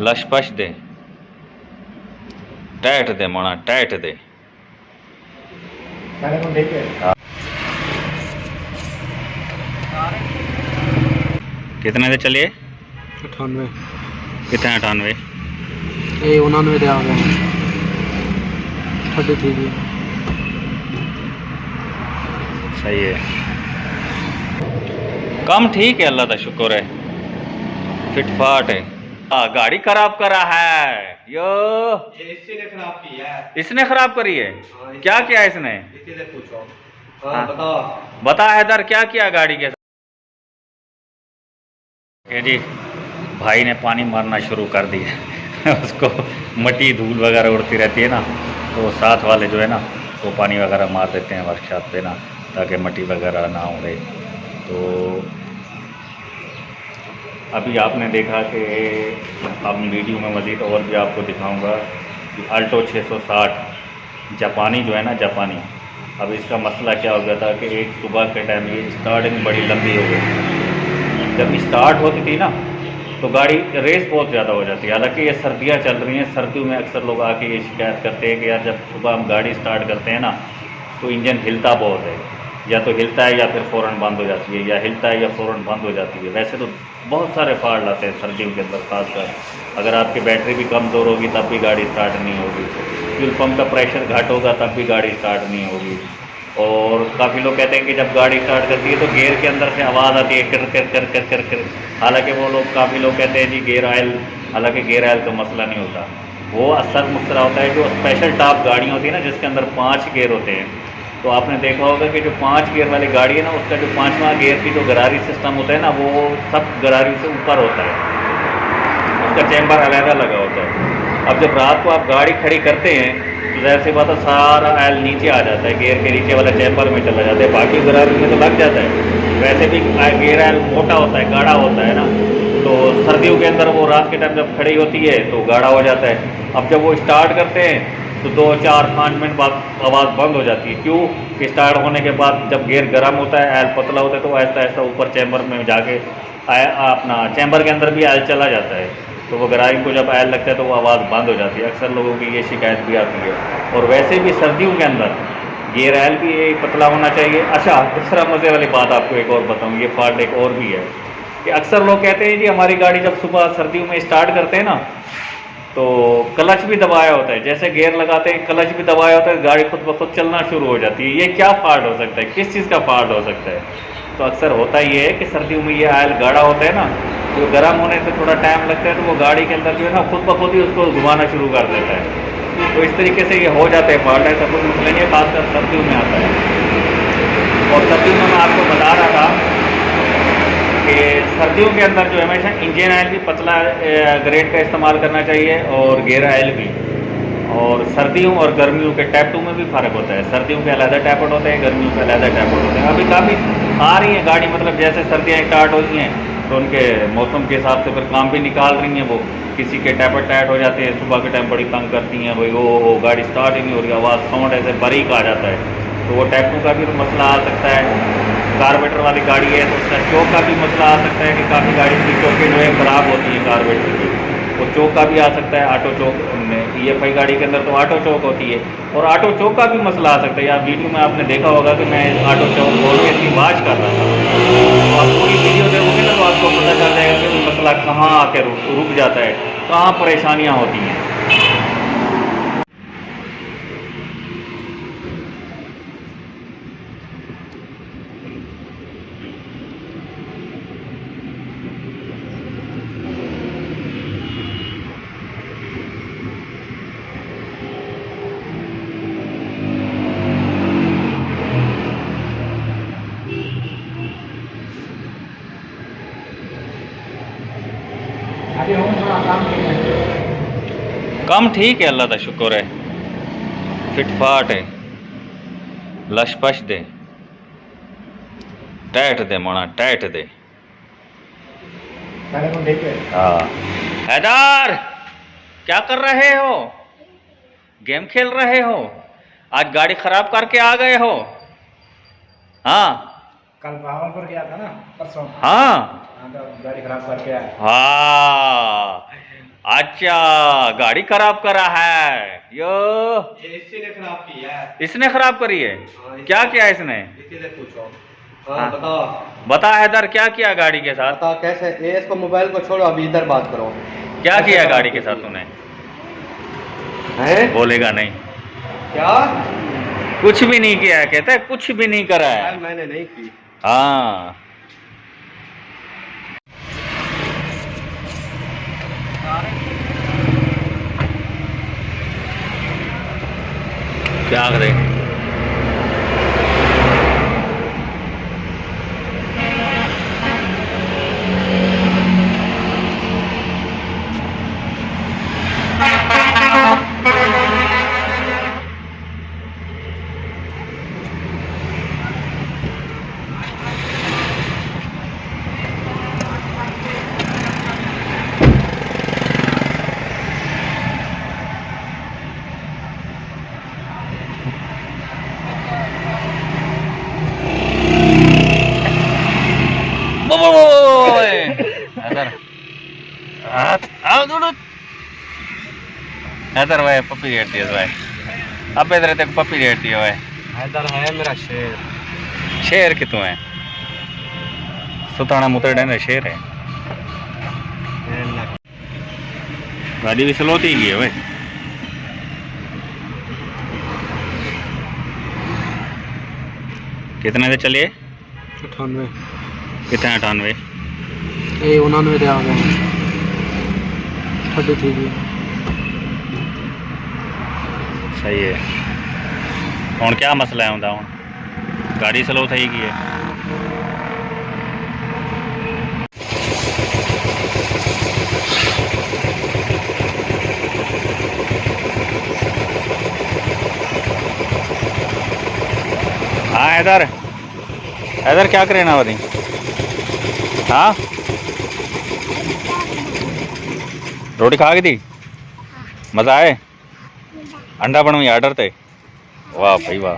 लशपश दे TET दे Mona TET दे। हाँ। कितने दे चलिए? 98 कितने 98? ये 99 दे आ गए 33 जी। सही है, कम ठीक है, अल्लाह का शुक्र है, फिटफाट है। गाड़ी खराब करा है यो, इसने खराब की है। इसने खराब करी है? क्या किया इसने? इसीलिए पूछो। हाँ। बता बता हैदर, क्या किया गाड़ी के साथ? ये जी भाई ने पानी मारना शुरू कर दिया उसको मट्टी धूल वगैरह उड़ती रहती है ना, तो साथ वाले जो है ना वो पानी वगैरह मार देते हैं वर्कशॉप पे ना, ताकि मट्टी वगैरह ना उड़े। तो अभी आपने देखा कि अब वीडियो में मज़ीद और भी आपको दिखाऊंगा कि अल्टो 660 जापानी जो है ना, जापानी, अब इसका मसला क्या हो गया था कि एक सुबह के टाइम ये स्टार्टिंग बड़ी लंबी हो गई। जब स्टार्ट होती थी ना तो गाड़ी रेस बहुत ज़्यादा हो जाती है। हालांकि ये सर्दियाँ चल रही हैं, सर्दियों में अक्सर लोग आके ये शिकायत करते हैं कि यार जब सुबह हम गाड़ी स्टार्ट करते हैं ना तो इंजन हिलता बहुत है, या तो हिलता है या फिर फ़ौरन बंद हो जाती है, या हिलता है या फ़ौरन बंद हो जाती है। वैसे तो बहुत सारे फॉल्ट आते हैं सर्दियों के अंदर, खासकर अगर आपकी बैटरी भी कमज़ोर होगी तब भी गाड़ी स्टार्ट नहीं होगी, फ्यूल पम्प का प्रेशर घट होगा तब भी गाड़ी स्टार्ट नहीं होगी। और काफ़ी लोग कहते हैं कि जब गाड़ी स्टार्ट करती है तो गियर के अंदर से आवाज़ आती है कर कर कर कर कर कर। हालांकि वो लोग, काफ़ी लोग कहते हैं जी गियर ऑयल, हालांकि गियर ऑयल तो मसला नहीं होता, वो असर मसला होता है जो स्पेशल टॉप गाड़ियाँ होती है ना जिसके अंदर 5 गियर होते हैं। तो आपने देखा होगा कि जो 5 गियर वाली गाड़ी है ना उसका जो 5वां गियर की जो गरारी सिस्टम होता है ना वो सब गरारी से ऊपर होता है, उसका चैम्बर अलहदा लगा होता है। अब जब रात को आप गाड़ी खड़ी करते हैं तो ज़ाहिर सी बात है सारा ऑयल नीचे आ जाता है, गियर के नीचे वाला चैम्बर में चला जाता है, बाकी गरारी में तो लग जाता है। वैसे भी गियर ऑयल मोटा होता है, गाढ़ा होता है ना, तो सर्दियों के अंदर वो रात के टाइम जब खड़ी होती है तो गाढ़ा हो जाता है। अब जब वो स्टार्ट करते हैं तो 2 4 5 मिनट बाद आवाज़ बंद हो जाती है। क्यों कि स्टार्ट होने के बाद जब गियर गर्म होता है, ऑयल पतला होता है, तो आहिस्ता आहिस्ता ऊपर चैम्बर में जाके अपना चैम्बर के अंदर भी ऑयल चला जाता है, तो वो गरारी को जब ऑयल लगता है तो वो आवाज़ बंद हो जाती है। अक्सर लोगों की ये शिकायत भी आती है। और वैसे भी सर्दियों के अंदर गियर ऑयल भी पतला होना चाहिए। अच्छा, दूसरा मज़े वाली बात आपको एक और बताऊँ, ये फॉल्ट एक और भी है कि अक्सर लोग कहते हैं जी हमारी गाड़ी जब सुबह सर्दियों में स्टार्ट करते हैं ना तो क्लच भी दबाया होता है, जैसे गियर लगाते हैं क्लच भी दबाया होता है, गाड़ी खुद ब खुद चलना शुरू हो जाती है। ये क्या फॉल्ट हो सकता है, किस चीज़ का फॉल्ट हो सकता है? तो अक्सर होता ये है कि सर्दियों में ये ऑयल गाढ़ा होता है ना, जो गर्म होने से थोड़ा टाइम लगता है तो वो गाड़ी के अंदर जो है ना खुद ब खुद ही उसको घुमाना शुरू कर देता है। तो इस तरीके से ये हो जाता है फॉल्ट, ऐसा कोई मसला नहीं है, खासकर सर्दियों में आता है। और सर्दियों में मैं आपको बता रहा था कि सर्दियों के अंदर जो है हमेशा इंजन ऑयल भी पतला ग्रेड का इस्तेमाल करना चाहिए और गियर ऑयल भी। और सर्दियों और गर्मियों के टैपटू में भी फ़र्क होता है, सर्दियों के अलहदा टैपट होते हैं, गर्मियों के अलहदा टैपट होते हैं। अभी काफ़ी आ रही हैं गाड़ी, मतलब जैसे सर्दियाँ स्टार्ट हो रही हैं तो उनके मौसम के हिसाब से फिर काम भी निकाल रही हैं वो। किसी के टैपट टाइट हो जाते हैं, सुबह के टाइम बड़ी तंग करती हैं, भाई वो गाड़ी स्टार्ट ही नहीं हो रही, आवाज़ साउंड ऐसे बारीक आ जाता है, तो वो टैपटू का भी तो मसला आ सकता है। कार्बोरेटर वाली गाड़ी है तो उसका चौक का भी मसला आ सकता है कि काफ़ी गाड़ी की चौकें जो है ख़राब होती हैं कार्बोरेटर की, तो चौक का भी आ सकता है। ऑटो चौक EFI गाड़ी के अंदर तो ऑटो चौक होती है, और ऑटो चौक का भी मसला आ सकता है। या वीडियो में आपने देखा होगा कि मैं ऑटो चौक खोल के इसकी वाच कर रहा था, तो आप पूरी वीडियो देखोगे ना तो आपको पता चल जाएगा कि मसला कहाँ आके रुक जाता है, कहाँ परेशानियाँ होती हैं। कम ठीक है, अल्लाह का शुक्र है, फिटफाट है, लशपश दे टैट दे मोना टैट दे। हाँ। हैदर, क्या कर रहे हो? गेम खेल रहे हो? आज गाड़ी खराब करके आ गए हो? हाँ, कल भावलपुर गया था ना परसों। हाँ तो गाड़ी खराब करके आया। हाँ, अच्छा गाड़ी खराब करा है यो, इसी ने खराब की है। इसने खराब करी है? क्या किया इसने? इसी से पूछो। हाँ। हाँ बताओ। बता हैदर, क्या किया गाड़ी के साथ? बता कैसे, ये इसको मोबाइल को छोड़ो, अभी इधर बात करो। क्या कैसे किया खराब गाड़ी के की साथ थी? तूने? हैं? बोलेगा नहीं। क्या? कुछ भी नहीं किया, कहता है कुछ भी नहीं करा है। मैंने नहीं की। हाँ क्या करे। हैदर भाई पप्पी रेट दिया भाई, अब इधर तक पप्पी रेट दिया भाई। हैदर है मेरा शेर। शेर कितों है? सुताना मुतड़े ने शेर है। गाड़ी भी स्लो थी गई है भाई। कितने से चलिए? 98। कितने 98? ये 99 दे आ गए। ठीक है। सही है। हुण क्या मसला है हुंदा? हुण गाड़ी स्लो थी गई है। हाँ हैदर, हैदर क्या करे ना वधी? हाँ रोटी खा गई थी? मज़ा आए? अंडा बनवी आर्डर थे? वाह भाई वाह।